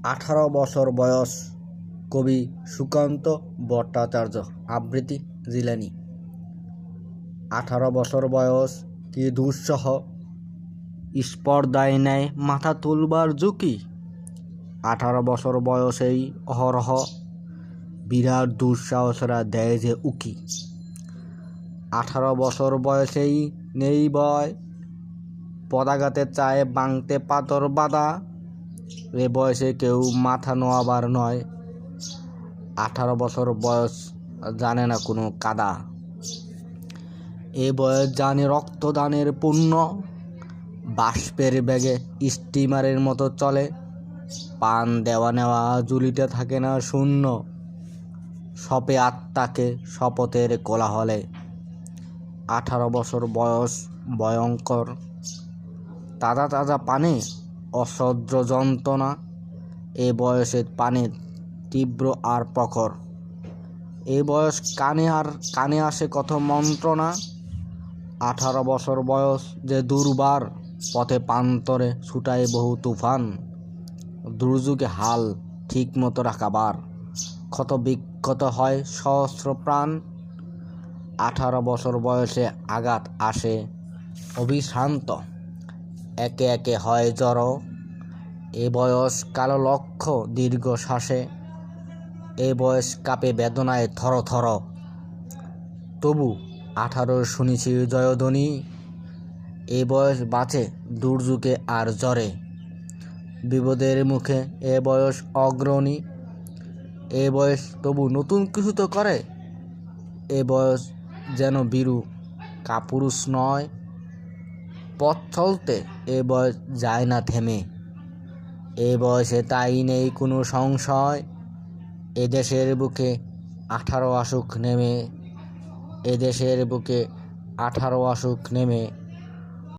18 বছর বয়স কবি সুকান্ত ভট্টাচার্য আবৃত্তি জিলানি। 18 বছর বয়স কি দুঃসহ, স্পর্ধায় নেয় মাথা তুলবার ঝুঁকি। 18 বছর বয়সেই অহরহ বিরাট দুঃসাহসরা দেয় যে উকি। 18 বছর বয়সেই নেই ভয়, পদাঘাতে চায় ভাঙতে পাথর বাঁধা। এ বয়সে কেউ মাথা নোয়াবার নয়, 18 বছর বয়স জানে না কোনো কাদা। এ বয়স জানে রক্তদানের পুণ্য, বাষ্পের বেগে স্টিমারের মতো চলে। পান দেওয়া নেওয়া জুলিতে থাকে না শূন্য, সপে আত্মাকে শপথের কোলাহলে। 18 বছর বয়স ভয়ঙ্কর, তাজা তাজা পানে অসহ্য যন্ত্রণা। এ বয়সে পানে তীব্র আর প্রখর, এ বয়স কানে আসে কত মন্ত্রণা। 18 বছর বয়স যে দুর্বার, পথে প্রান্তরে ছুটায় বহু তুফান। দুর্যোগে হাল ঠিক মতো রাখাবার, ক্ষত বিক্ষত হয় সহস্র প্রাণ। 18 বছর বয়সে আঘাত আসে অবিশ্রান্ত, একে একে হয় জড়ো। এ বয়স কালো লক্ষ্য দীর্ঘ শ্বাসে, এ বয়স কাঁপে বেদনায় থর থর। তবু 18 শুনেছি জয়ধ্বনি, এ বয়স বাঁচে দুর্যোগে আর জ্বরে। বিপদের মুখে এ বয়স অগ্রণী, এ বয়স তবু নতুন কিছু তো করে। এ বয়স যেন বীরু কাপুরুষ নয়, পথ চলতে এ বয়স যায় না থেমে। এ বয়সে তাই নেই কোনো সংশয়, এ দেশের বুকে 18 আসুক নেমে। এ দেশের বুকে 18 আসুক নেমে।